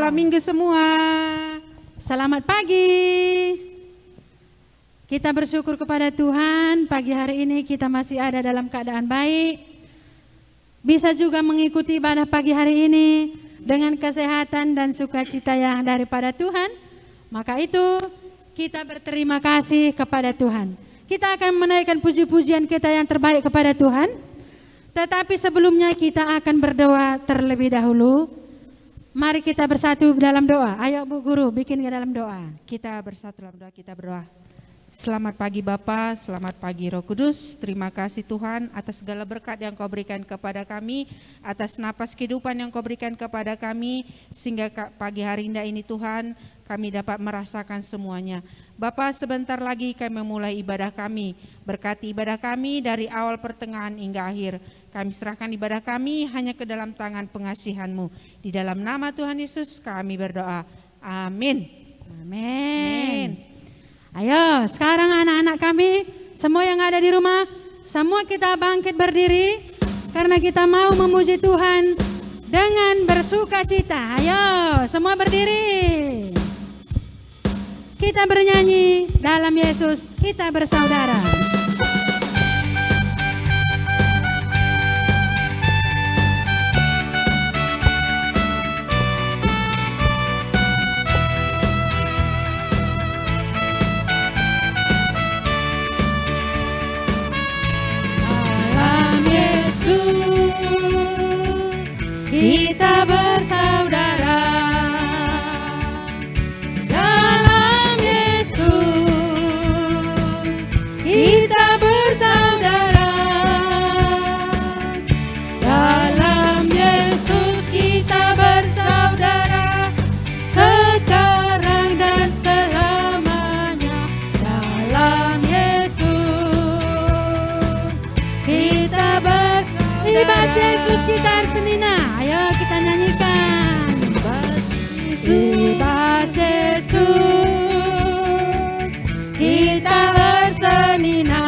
malam minggu semua. Selamat pagi. Kita bersyukur kepada Tuhan, pagi hari ini kita masih ada dalam keadaan baik. Bisa juga mengikuti ibadah pagi hari ini dengan kesehatan dan sukacita yang daripada Tuhan. Maka itu kita berterima kasih kepada Tuhan. Kita akan menaikkan puji-pujian kita yang terbaik kepada Tuhan. Tetapi sebelumnya kita akan berdoa terlebih dahulu. Mari kita bersatu dalam doa. Ayo Bu Guru bikin dalam doa. Kita bersatu dalam doa, kita berdoa. Selamat pagi Bapa, selamat pagi Roh Kudus. Terima kasih Tuhan atas segala berkat yang Kau berikan kepada kami, atas napas kehidupan yang Kau berikan kepada kami, sehingga pagi hari indah ini Tuhan kami dapat merasakan semuanya. Bapa, sebentar lagi kami memulai ibadah kami. Berkati ibadah kami dari awal pertengahan hingga akhir. Kami serahkan ibadah kami hanya ke dalam tangan pengasihan-Mu. Di dalam nama Tuhan Yesus kami berdoa. Amin. Amin. Ayo sekarang anak-anak kami, semua yang ada di rumah, semua kita bangkit berdiri. Karena kita mau memuji Tuhan dengan bersukacita. Ayo semua berdiri. Kita bernyanyi dalam Yesus kita bersaudara. Kita bersaudara dalam Yesus, kita bersaudara dalam Yesus, kita bersaudara sekarang dan selamanya dalam Yesus, kita bahasa Yesus kita arsenina. Ayo kita nyanyikan bahasa Yesus kita arsenina.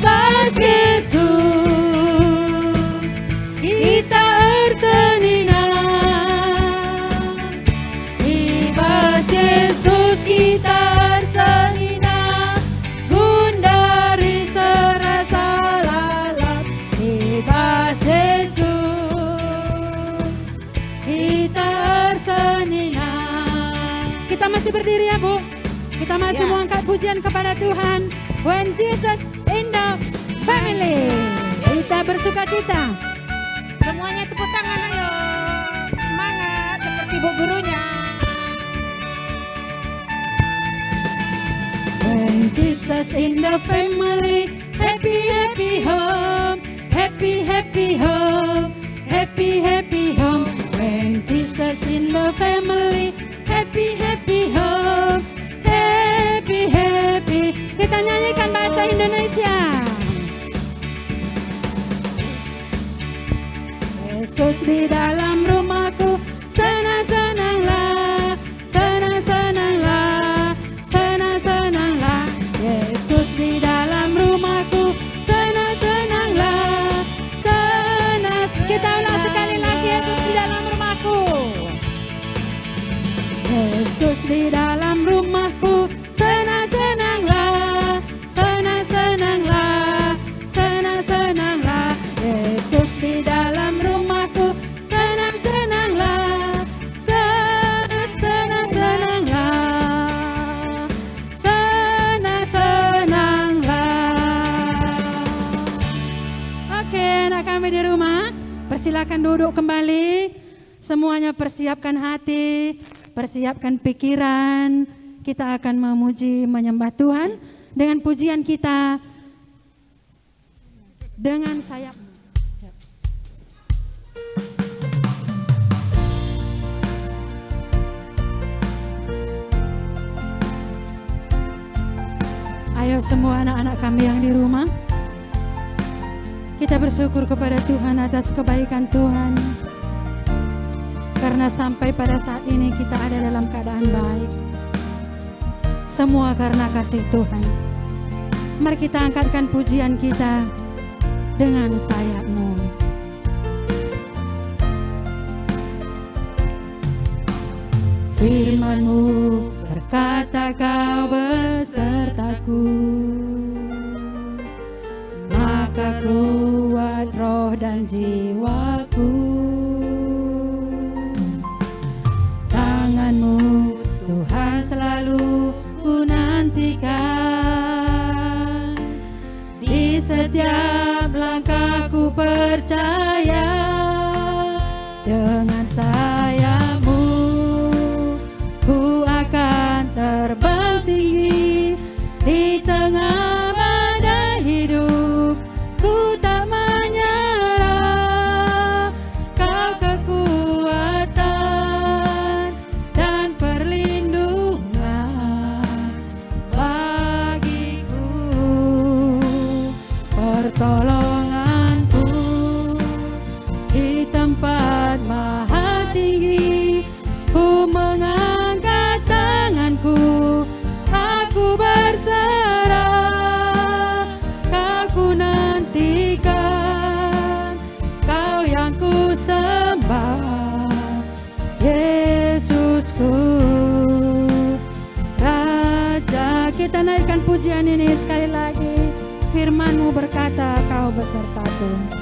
Bahasa Yesus kita arsenina. Bahasa Yesus kita arsenina. Gundari serasa lalat Ibas Yesus kita arsenina. Kita masih berdiri ya Bu. Kita masih mau angkat pujian kepada Tuhan. When Jesus in the family. Kita bersuka cita. Semuanya tepuk tangan ayo. Semangat seperti Bu Gurunya. When Jesus in the family, happy happy home, happy happy home, happy happy home. When Jesus in the family, happy happy home, happy happy. Kita nyanyikan bahasa Indonesia. Yesus di dalam rumahku, senang-senanglah, senang-senanglah, senang-senanglah. Yesus di dalam rumahku, senang-senanglah, senang. Kita ulang sekali lagi, Yesus di dalam rumahku. Yesus di dalam rumahku, senang-senanglah, senang-senanglah, senang-senanglah. Yesus di dalam rumahku, senang-senanglah, senang-senanglah, senang-senanglah. Oke, anak kami di rumah, persilakan duduk kembali. Semuanya persiapkan hati, persiapkan pikiran. Kita akan memuji, menyembah Tuhan dengan pujian kita dengan sayap. Ayo semua anak-anak kami yang di rumah, kita bersyukur kepada Tuhan atas kebaikan Tuhan. Karena sampai pada saat ini kita ada dalam keadaan baik. Semua karena kasih Tuhan. Mari kita angkatkan pujian kita dengan sayap-Mu. Firman-Mu berkata Kau besertaku, maka kuat roh dan jiwaku. Tangan-Mu Tuhan selalu ku nantikan, di setiap langkahku percaya, dengan sayap-Mu ku akan terbang tinggi di tengah badai hidup. Ku tak menyerah, Kau kekuatan dan perlindungan bagiku, pertolonganku di tempat maha tinggi. Ku mengangkat tanganku, aku berserah, Kau ku nantikan, Kau yang ku sembah, Yesusku, Raja. Kita naikkan pujian ini sekali lagi. Firman-Mu berkata Kau besertaku.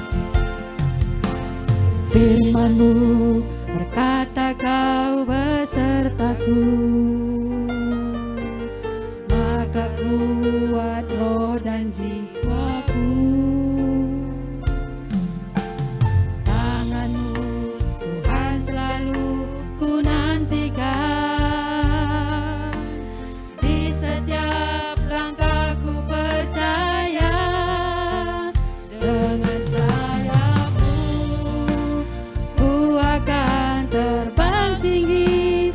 Firman-Mu berkata Kau besertaku, maka kuat roh dan jiwaku. Tangan-Mu Tuhan selalu ku nantikan, di setiap langkahku percaya, dengan sayap-Mu ku akan terbang tinggi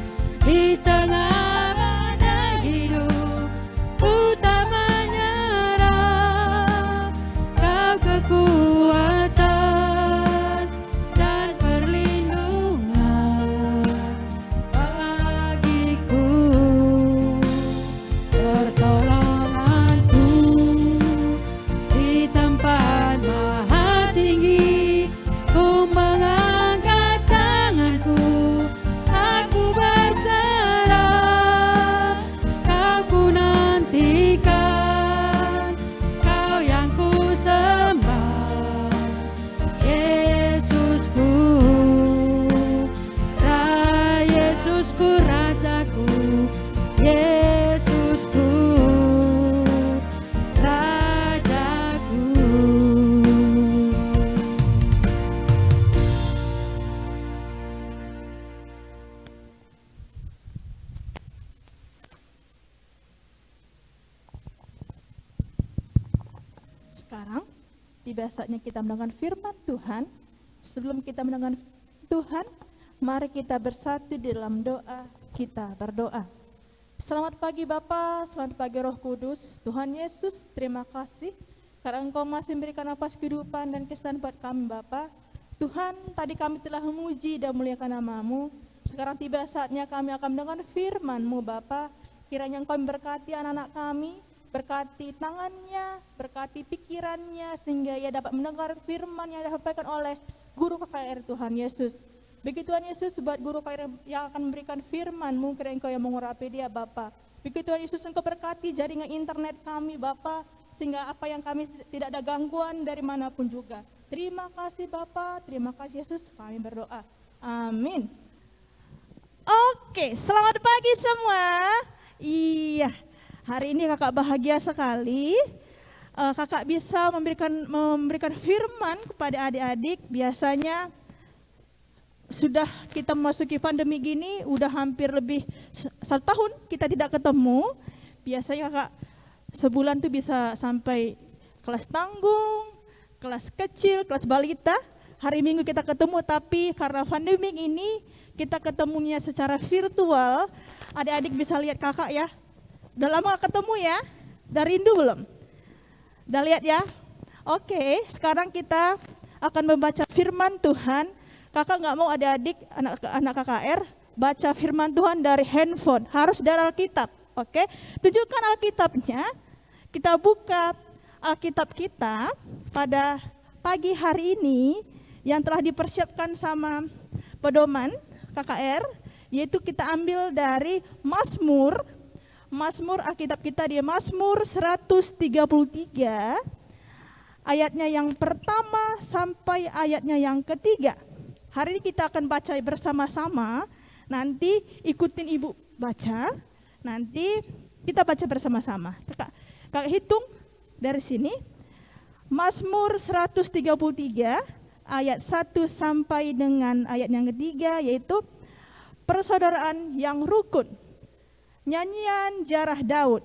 di tengah badai hidup. Ku tak menyerah, Kau kekuatan dan perlindungan bagiku, pertolonganku di tempat maha tinggi. Ku mengangkat tanganku, aku berserah, Kau ku nantikan, Kau yang ku sembah, Yesusku, Yesusku, Rajaku, Yesusku, Rajaku. Sekarang tiba saatnya kita mendengar firman Tuhan. Sebelum kita mendengar Tuhan, mari kita bersatu di dalam doa. Kita berdoa. Selamat pagi Bapa, selamat pagi Roh Kudus. Tuhan Yesus, terima kasih karena Engkau masih memberikan nafas kehidupan dan keselamatan buat kami Bapa. Tuhan, tadi kami telah memuji dan muliakan nama-Mu. Sekarang tiba saatnya kami akan mendengar firman-Mu Bapa. Kiranya Engkau memberkati anak-anak kami, berkati tangannya, berkati pikirannya, sehingga ia dapat mendengar firman yang disampaikan oleh Guru KKR Tuhan Yesus. Begitu Tuhan Yesus, buat Guru KKR yang akan memberikan firman-Mu, kiranya Engkau yang mengurapi dia Bapa. Begitu Tuhan Yesus, Engkau berkati jaringan internet kami Bapa, sehingga apa yang kami tidak ada gangguan dari manapun juga. Terima kasih Bapa, terima kasih Yesus, kami berdoa. Amin. Oke, selamat pagi semua. Iya, hari ini kakak bahagia sekali. Kakak bisa memberikan firman kepada adik-adik. Biasanya sudah kita memasuki pandemi gini, udah hampir lebih 1 tahun kita tidak ketemu. Biasanya kakak sebulan tuh bisa sampai kelas tanggung, kelas kecil, kelas balita. Hari Minggu kita ketemu, tapi karena pandemi ini kita ketemunya secara virtual. Adik-adik bisa lihat kakak ya. Udah lama gak ketemu ya? Udah rindu belum? Udah lihat ya? Oke, sekarang kita akan membaca firman Tuhan. Kakak gak mau adik-adik, anak KKR, baca firman Tuhan dari handphone. Harus dari Alkitab, oke? Tunjukkan Alkitabnya. Kita buka Alkitab kita pada pagi hari ini yang telah dipersiapkan sama pedoman KKR. yaitu kita ambil dari Mazmur Alkitab kita di Mazmur 133 ayatnya yang pertama sampai ayatnya yang ketiga. Hari ini kita akan baca bersama-sama. Nanti ikutin ibu baca. Nanti kita baca bersama-sama. Kakak hitung dari sini. Mazmur 133 ayat 1 sampai dengan ayat yang ketiga, yaitu persaudaraan yang rukun. Nyanyian Jarah Daud.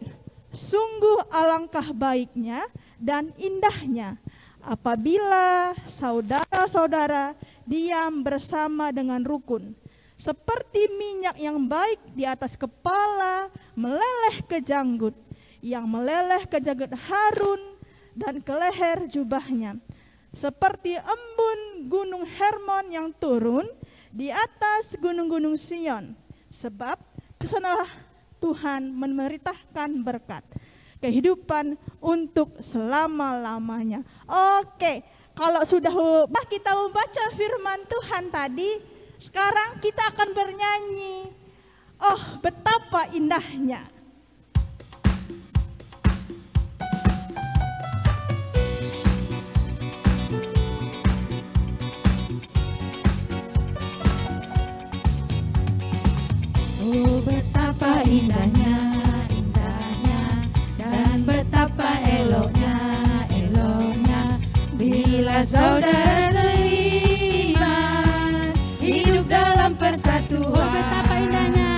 Sungguh alangkah baiknya dan indahnya apabila saudara-saudara diam bersama dengan rukun. Seperti minyak yang baik di atas kepala meleleh ke janggut, yang meleleh ke janggut Harun dan ke leher jubahnya. Seperti embun gunung Hermon yang turun di atas gunung-gunung Sion. Sebab kesanalah Tuhan memerintahkan berkat, kehidupan untuk selama-lamanya. Oke, kalau sudah kita membaca firman Tuhan tadi, sekarang kita akan bernyanyi. Oh, betapa indahnya. Oh, betapa indahnya, indahnya, dan betapa eloknya, eloknya, bila saudara seiman hidup dalam persatuan. Oh, betapa indahnya.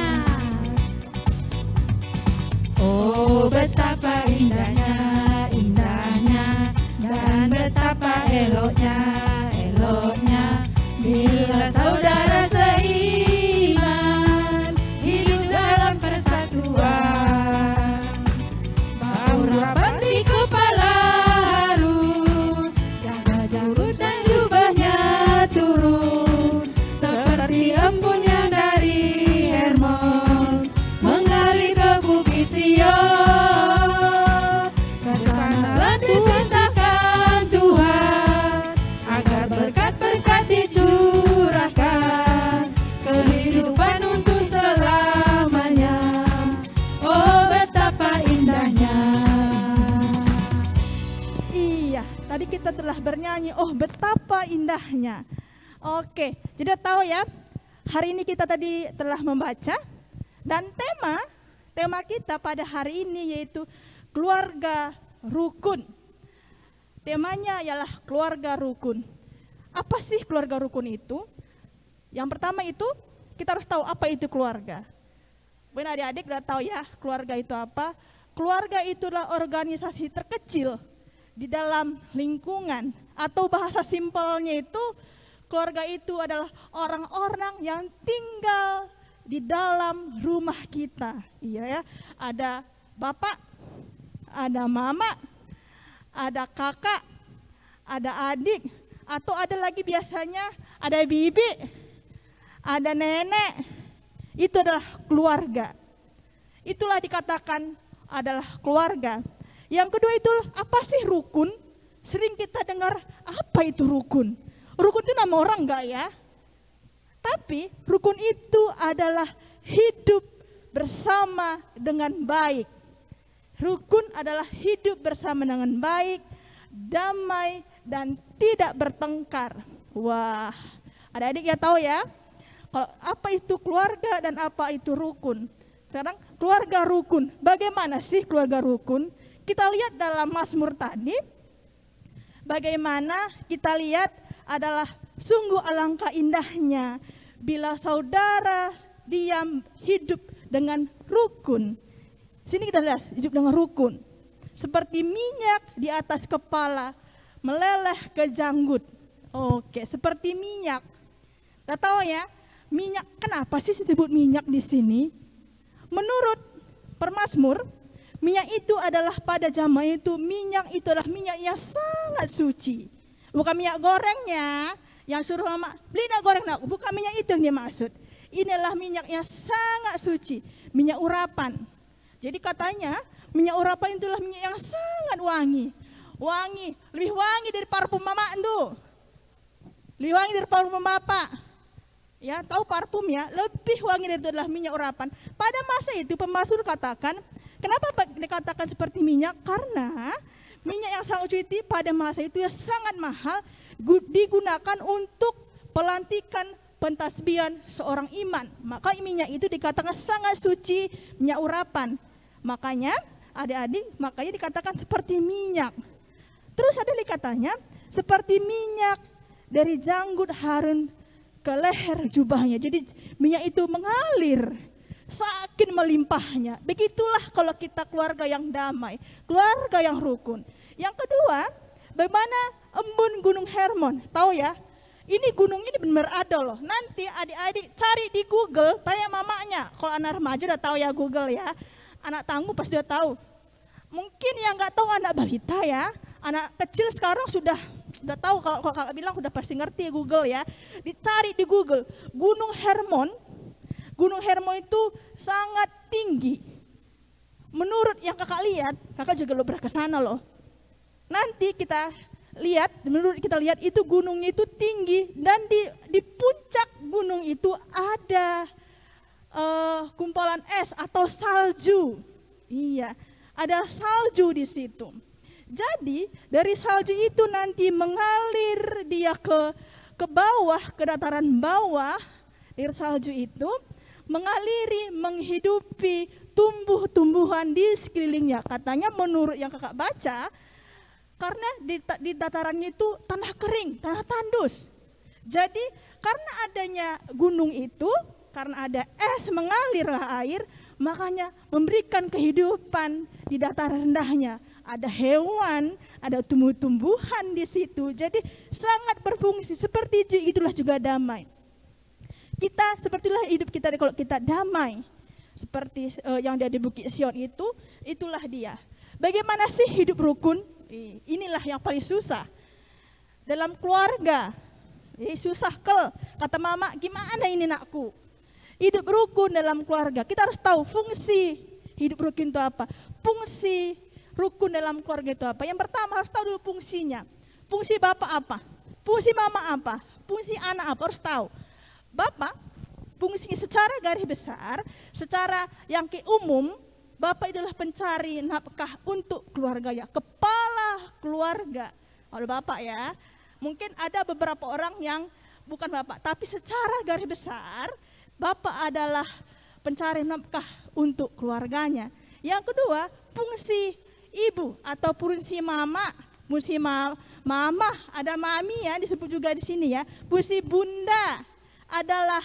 Oh, betapa indahnya, indahnya, dan betapa eloknya, eloknya, bila saudara seiman hidup dalam persatuan. Bau rapat di kepala Harun, jaga janggut dan jubahnya turun, seperti embun yang dari Hermon mengalir ke bukit Sion. Kesanalah diperintahkan Tuhan agar berkat-berkat dicurahkan, kehidupan untuk selamanya. Oh, betapa indahnya. Iya, tadi kita telah bernyanyi, oh betapa indahnya. Oke, jadi tahu ya, hari ini kita tadi telah membaca, dan tema kita pada hari ini yaitu keluarga rukun. Temanya ialah keluarga rukun. Apa sih keluarga rukun itu? Yang pertama itu, kita harus tahu apa itu keluarga. Mungkin adik-adik udah tahu ya keluarga itu apa. Keluarga itulah organisasi terkecil di dalam lingkungan, atau bahasa simpelnya itu, keluarga itu adalah orang-orang yang tinggal di dalam rumah kita. Iya ya, ada bapak, ada mama, ada kakak, ada adik, atau ada lagi biasanya ada bibi, ada nenek. Itu adalah keluarga. Itulah dikatakan adalah keluarga. Yang kedua itu, apa sih rukun? Sering kita dengar, apa itu rukun? Rukun itu nama orang enggak ya? Tapi rukun itu adalah hidup bersama dengan baik. Rukun adalah hidup bersama dengan baik, damai, dan tidak bertengkar. Wah, adik-adik ya tahu ya, kalau apa itu keluarga dan apa itu rukun. Sekarang keluarga rukun, bagaimana sih keluarga rukun? Kita lihat dalam Mazmur tadi, bagaimana kita lihat adalah sungguh alangkah indahnya bila saudara diam hidup dengan rukun. Sini kita lihat hidup dengan rukun. Seperti minyak di atas kepala meleleh ke janggut. Oke, seperti minyak. Kita tahu ya, minyak, kenapa sih disebut minyak di sini? Menurut Permazmur, minyak itu adalah pada zaman itu, minyak itu adalah minyak yang sangat suci. Bukan minyak gorengnya, yang suruh mama, beli nak goreng nak, bukan minyak itu yang dia maksud. Inilah minyak yang sangat suci, minyak urapan. Jadi katanya, minyak urapan itulah minyak yang sangat wangi. Wangi, lebih wangi dari parfum mama itu. Lebih wangi dari parfum bapak. ya, tahu parfum ya, lebih wangi dari itu adalah minyak urapan. Pada masa itu pemazmur katakan, kenapa dikatakan seperti minyak? Karena minyak yang sangat suci pada masa itu ya sangat mahal, digunakan untuk pelantikan pentasbihan seorang iman. Maka minyak itu dikatakan sangat suci, minyak urapan. Makanya adik-adik, makanya dikatakan seperti minyak. Terus ada katanya seperti minyak dari janggut Harun ke leher jubahnya. Jadi minyak itu mengalir saking melimpahnya. Begitulah kalau kita keluarga yang damai, keluarga yang rukun. Yang kedua, bagaimana embun Gunung Hermon? Tahu ya, ini gunung ini benar ada loh. Nanti adik-adik cari di Google, tanya mamanya. Kalau anak remaja udah tahu ya Google ya. Anak tangguh pasti udah tahu. Mungkin yang nggak tahu anak balita ya. Anak kecil sekarang sudah tahu, kalau kakak bilang udah pasti ngerti Google ya. Dicari di Google, Gunung Hermon. Gunung Hermon itu sangat tinggi. Menurut yang kakak lihat, kakak juga lo pernah ke sana loh. Nanti kita lihat, menurut kita lihat itu gunung itu tinggi dan di puncak gunung itu ada gumpalan es atau salju. Iya, ada salju di situ. Jadi dari salju itu nanti mengalir dia ke bawah, ke dataran bawah dari salju itu, mengaliri, menghidupi tumbuh-tumbuhan di sekelilingnya. Katanya menurut yang kakak baca, karena di datarannya itu tanah kering, tanah tandus. Jadi karena adanya gunung itu, karena ada es mengalirlah air, makanya memberikan kehidupan di dataran rendahnya. Ada hewan, ada tumbuh-tumbuhan di situ. Jadi sangat berfungsi. Seperti itulah juga damai. Kita sepertilah hidup kita kalau kita damai. Seperti yang dia di Bukit Sion itu, itulah dia. Bagaimana sih hidup rukun? Inilah yang paling susah. Dalam keluarga, susah kata mama, gimana ini nakku? Hidup rukun dalam keluarga. Kita harus tahu fungsi hidup rukun itu apa. Fungsi rukun dalam keluarga itu apa? Yang pertama harus tahu dulu fungsinya. Fungsi bapak apa? Fungsi mama apa? Fungsi anak apa? Harus tahu. Bapak fungsinya secara garis besar, secara yang umum, bapak adalah pencari nafkah untuk keluarganya, kepala keluarga. Kalau bapak ya, mungkin ada beberapa orang yang bukan bapak, tapi secara garis besar, bapak adalah pencari nafkah untuk keluarganya. Yang kedua, fungsi ibu atau fungsi mama, fungsi mama, ada mami ya disebut juga di sini ya. Fungsi bunda adalah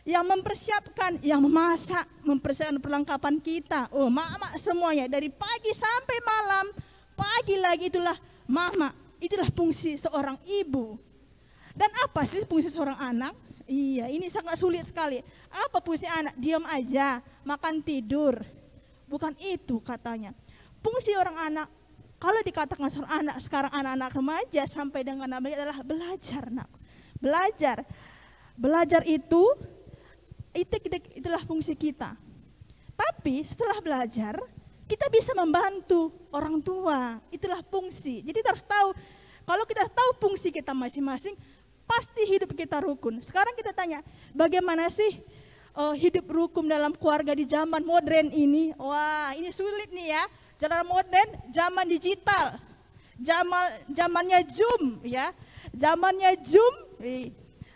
yang mempersiapkan, yang memasak, mempersiapkan perlengkapan kita. Oh, mama semuanya dari pagi sampai malam, pagi lagi itulah mama. Itulah fungsi seorang ibu. Dan apa sih fungsi seorang anak? Iya, ini sangat sulit sekali. Apa fungsi anak? Diam aja, makan tidur. Bukan itu katanya. Fungsi orang anak, kalau dikatakan seorang anak, sekarang anak-anak remaja sampai dengan anak adalah belajar. Nak. Belajar itulah fungsi kita. Tapi setelah belajar, kita bisa membantu orang tua. Itulah fungsi. Jadi kita harus tahu, kalau kita tahu fungsi kita masing-masing, pasti hidup kita rukun. Sekarang kita tanya, bagaimana sih hidup rukun dalam keluarga di zaman modern ini? Wah, ini sulit nih ya. Zaman modern, zaman digital, zamannya Zoom ya, zamannya Zoom.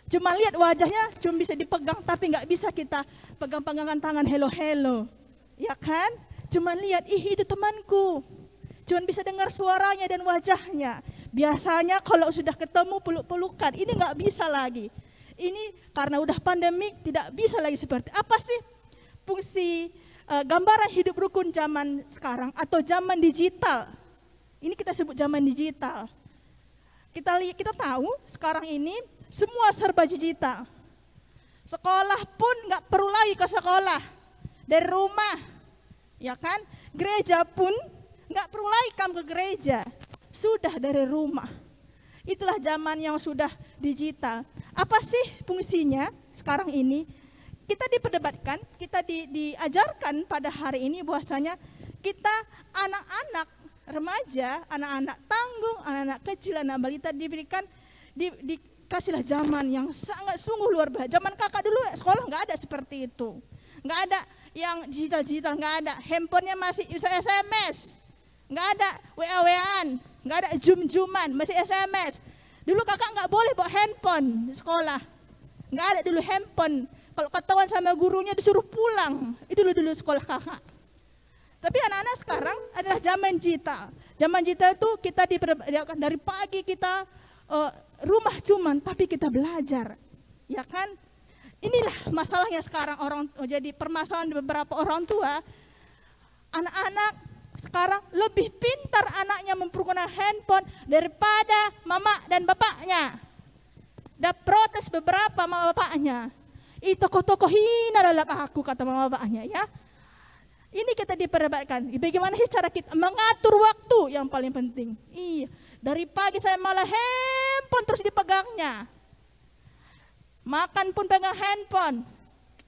Cuma lihat wajahnya, cuma bisa dipegang, tapi nggak bisa kita pegang-pegangan tangan hello, ya kan? Cuma lihat, itu temanku. Cuma bisa dengar suaranya dan wajahnya. Biasanya kalau sudah ketemu peluk-pelukan, ini nggak bisa lagi. Ini karena udah pandemik tidak bisa lagi seperti apa sih fungsi gambaran hidup rukun zaman sekarang atau zaman digital. Ini kita sebut zaman digital. Kita tahu sekarang ini semua serba digital. Sekolah pun nggak perlu lagi ke sekolah, dari rumah, ya kan? Gereja pun nggak perlu lagi kamu ke gereja, sudah dari rumah. Itulah zaman yang sudah digital. Apa sih fungsinya sekarang ini? Kita diperdebatkan, kita diajarkan pada hari ini bahwasanya kita anak-anak remaja, anak-anak tanggung, anak-anak kecil, anak balita diberikan kasihlah zaman yang sangat sungguh luar biasa. Zaman kakak dulu sekolah nggak ada seperti itu. Nggak ada yang digital, nggak ada. Handphonenya masih bisa SMS. Nggak ada WA-WAan, nggak ada Zoom-Zooman, masih SMS. Dulu kakak nggak boleh bawa handphone di sekolah. Nggak ada dulu handphone. Kalau ketahuan sama gurunya disuruh pulang. Itu dulu sekolah kakak. Tapi anak-anak sekarang adalah zaman digital. Zaman digital itu kita dari pagi kita rumah cuman, tapi kita belajar. Ya kan? Inilah masalahnya sekarang jadi permasalahan beberapa orang tua. Anak-anak sekarang lebih pintar anaknya mempergunakan handphone daripada mama dan bapaknya. Udah protes beberapa mama bapaknya. Tokoh-tokoh hina lalak aku, kata mama bapaknya ya. Ini kita diperdebatkan. Bagaimana sih cara kita mengatur waktu yang paling penting. Iya, dari pagi saya malah handphone terus dipegangnya. Makan pun pegang handphone.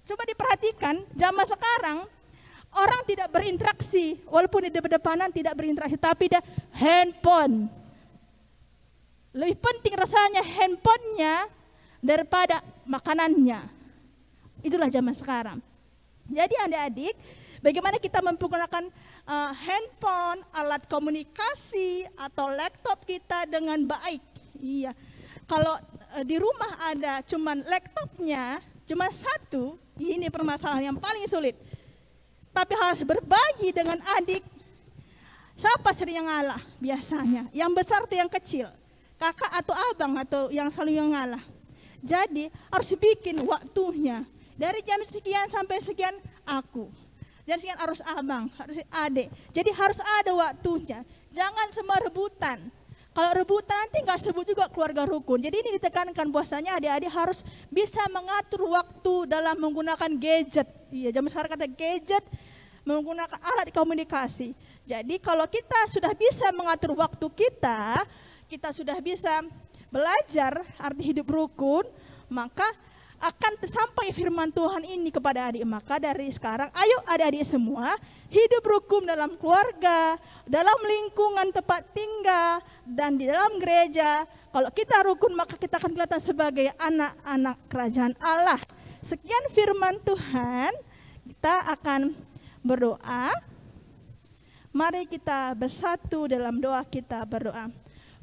Coba diperhatikan, zaman sekarang orang tidak berinteraksi, walaupun di depan-depanan tidak berinteraksi, tapi dia handphone. Lebih penting rasanya handphonenya daripada makanannya. Itulah zaman sekarang. Jadi adik-adik, bagaimana kita menggunakan handphone, alat komunikasi atau laptop kita dengan baik. Iya, kalau di rumah ada cuman laptopnya, cuma satu, ini permasalahan yang paling sulit. Tapi harus berbagi dengan adik. Siapa sering yang ngalah biasanya? Yang besar atau yang kecil? Kakak atau abang atau yang selalu yang ngalah? Jadi harus bikin waktunya. Dari jam sekian sampai sekian aku. Jam sekian harus abang, harus adik. Jadi harus ada waktunya. Jangan semua rebutan. Kalau rebutan nanti nggak sebut juga keluarga rukun. Jadi ini ditekankan bahwasanya adik-adik harus bisa mengatur waktu dalam menggunakan gadget. Iya, zaman sekarang kata gadget, menggunakan alat komunikasi. Jadi kalau kita sudah bisa mengatur waktu kita sudah bisa belajar arti hidup rukun, maka akan sampai firman Tuhan ini kepada adik. Maka dari sekarang, ayo adik-adik semua hidup rukun dalam keluarga, dalam lingkungan tempat tinggal, dan di dalam gereja. Kalau kita rukun, maka kita akan kelihatan sebagai anak-anak kerajaan Allah. Sekian firman Tuhan, kita akan berdoa. Mari kita bersatu dalam doa, kita berdoa.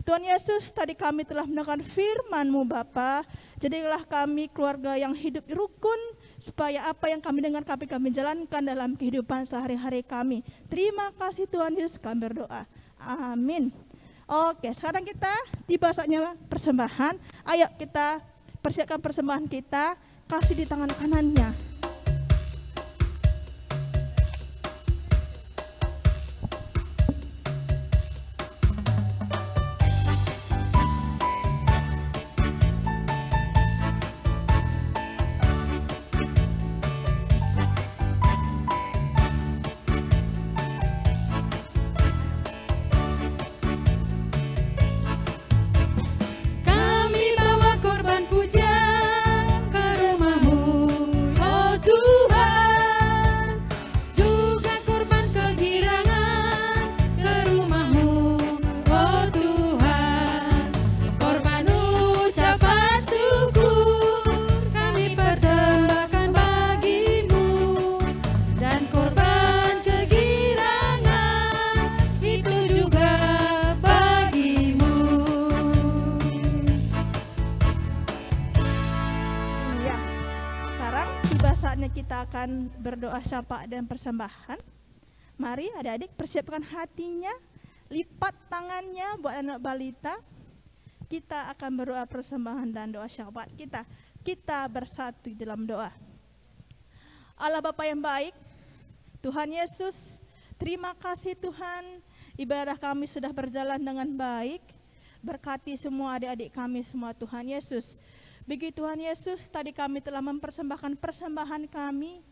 Tuhan Yesus, tadi kami telah mendengar firman-Mu Bapa. Jadilah kami keluarga yang hidup rukun, supaya apa yang kami dengar kami jalankan dalam kehidupan sehari-hari kami. Terima kasih Tuhan Yesus, kami berdoa. Amin. Oke, sekarang kita tiba saatnya persembahan. Ayo kita persiapkan persembahan kita, kasih di tangan kanannya. Kita akan berdoa syafaat dan persembahan. Mari adik-adik persiapkan hatinya, lipat tangannya buat anak balita. Kita akan berdoa persembahan dan doa syafaat kita. Kita bersatu dalam doa. Allah Bapa yang baik, Tuhan Yesus, terima kasih Tuhan, ibadah kami sudah berjalan dengan baik. Berkati semua adik-adik kami semua Tuhan Yesus. Bagi Tuhan Yesus, tadi kami telah mempersembahkan persembahan kami.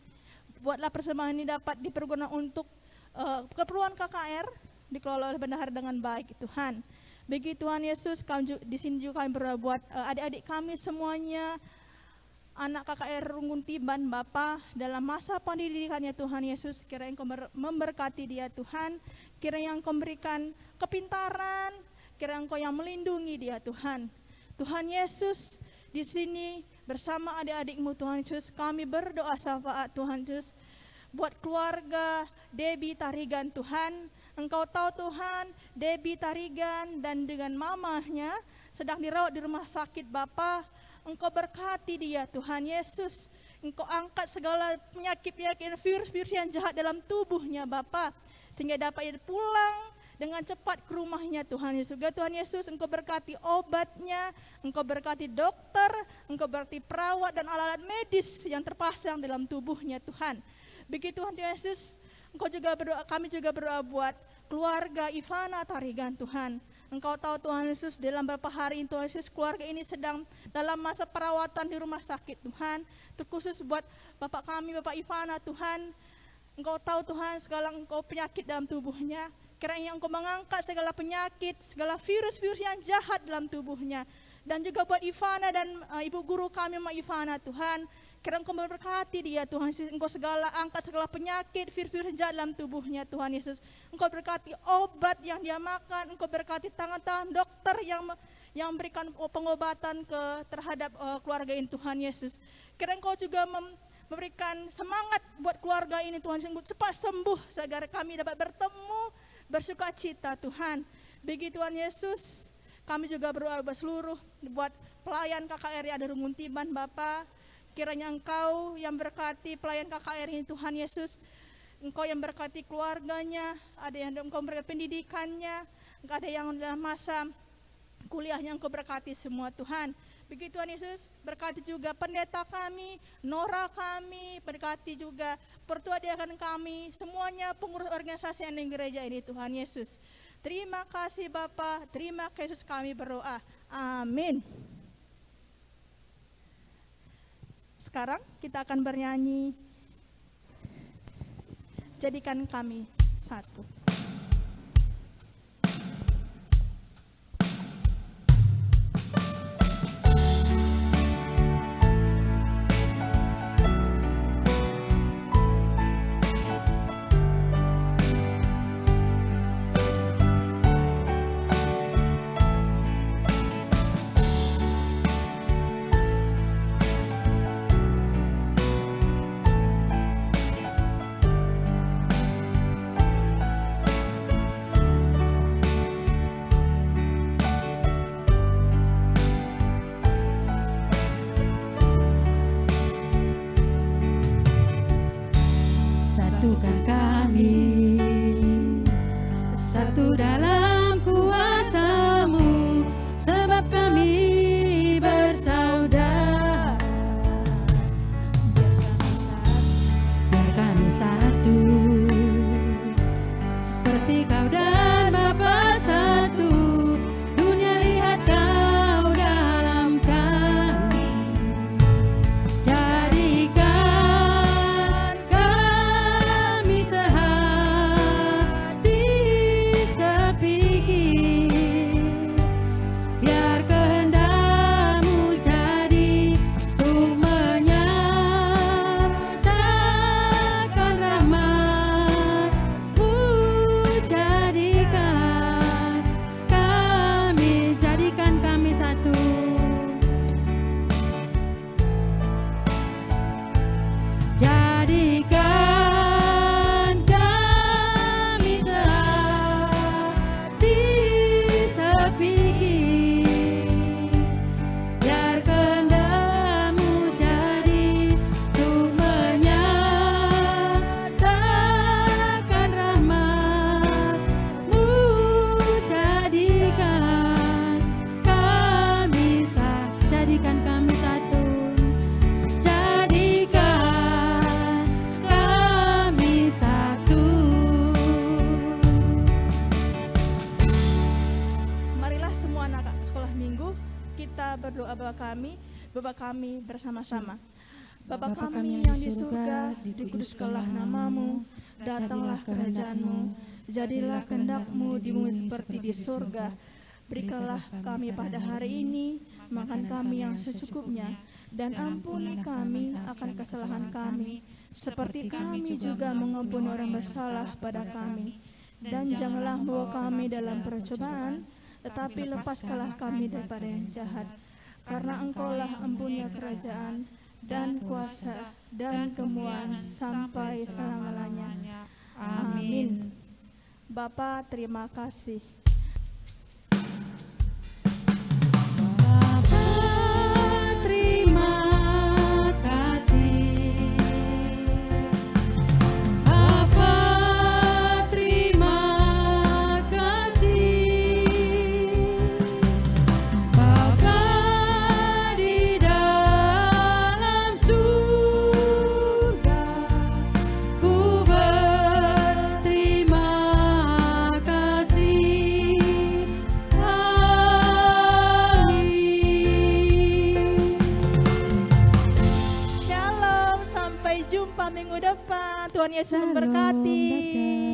Buatlah persembahan ini dapat dipergunakan untuk keperluan KKR, dikelola oleh bendahara dengan baik Tuhan. Bagi Tuhan Yesus, di sini juga kami berdoa buat adik-adik kami semuanya, anak KKR Runggun Tiban, Bapa, dalam masa pendidikannya Tuhan Yesus, kiranya Engkau memberkati dia Tuhan, kiranya Engkau memberikan kepintaran, kiranya Engkau yang melindungi dia Tuhan. Tuhan Yesus, di sini bersama adik-adikmu Tuhan Yesus, kami berdoa syafaat Tuhan Yesus buat keluarga Debbie Tarigan Tuhan. Engkau tahu Tuhan, Debbie Tarigan dan dengan mamahnya sedang dirawat di rumah sakit Bapa. Engkau berkati dia Tuhan Yesus. Engkau angkat segala penyakit-penyakit virus-virus yang jahat dalam tubuhnya Bapa, sehingga dapat dia pulang dengan cepat ke rumahnya Tuhan Yesus. Tuhan Yesus, Engkau berkati obatnya, Engkau berkati dokter, Engkau berkati perawat dan alat-alat medis yang terpasang dalam tubuhnya Tuhan. Begitu Tuhan Yesus, Engkau juga berdoa, kami juga berdoa buat keluarga Ivana Tarigan Tuhan. Engkau tahu Tuhan Yesus, dalam beberapa hari ini Tuhan Yesus, keluarga ini sedang dalam masa perawatan di rumah sakit Tuhan. Terkhusus buat Bapak kami, Bapak Ivana Tuhan. Engkau tahu Tuhan segala Engkau penyakit dalam tubuhnya. Kiranya Engkau mengangkat segala penyakit, segala virus-virus yang jahat dalam tubuhnya. Dan juga buat Ivana dan ibu guru kami, Mak Ivana Tuhan. Kiranya Engkau memberkati dia Tuhan Yesus. Engkau angkat segala penyakit, virus-virus yang jahat dalam tubuhnya Tuhan Yesus. Engkau berkati obat yang dia makan. Engkau berkati tangan-tangan dokter yang memberikan pengobatan terhadap keluarga ini Tuhan Yesus. Kiranya Engkau juga memberikan semangat buat keluarga ini Tuhan Yesus. Cepat sembuh agar kami dapat bertemu bersuka cita Tuhan. Begitu Tuhan Yesus, kami juga berdoa buat seluruh buat pelayan KKRI ada Rungun Tiban Bapa. Kiranya Engkau yang berkati pelayan KKRI Tuhan Yesus. Engkau yang berkati keluarganya, ada yang Engkau berkati pendidikannya, ada yang dalam masa kuliahnya Engkau berkati semua Tuhan. Begitu Tuhan Yesus, berkati juga pendeta kami, Nora kami, berkati juga pertua diakan kami, semuanya pengurus organisasi yang di gereja ini Tuhan Yesus. Terima kasih Bapa, terima kasih Yesus kami berdoa. Amin. Sekarang kita akan bernyanyi, jadikan kami satu. Satukan kami, satu dalam kuasa-Mu, sebab kami bersaudara. Biar kami satu, seperti Kau dan Bapa satu. Dunia lihat Kau dalam kami. Jadikan kami sehati sepikir, biar kehendak-Mu jadi untuk menyatakan rahmat-Mu. Jadikan kami satu. Jadikan kami sehati sepikir, biar kehendak-Mu jadi untuk menyatakan rahmat-Mu. Jadikan kami satu. Jadikan kami satu. Marilah semua anak sekolah minggu kita berdoa Bapa kami bersama-sama. Bapa kami yang di surga, dikuduskanlah nama-Mu, datanglah kerajaan-Mu, jadilah kehendak-Mu di bumi seperti di surga. Berikanlah kami pada hari ini makan kami yang secukupnya, dan ampuni kami akan kesalahan kami, seperti kami juga mengampuni orang bersalah pada kami. Dan janganlah membawa kami dalam percobaan, tetapi lepaskanlah kami daripada yang jahat. karena Engkaulah empunya kerajaan dan kuasa dan kemuliaan sampai selama-lamanya. Amin. Bapa, terima kasih. Bapa, terima kasih. Bapa, terima kasih. Bapa di dalam surga, ku berterima kasih. Amin. Shalom, sampai jumpa minggu depan. Tuhan Yesus memberkati. Dadah.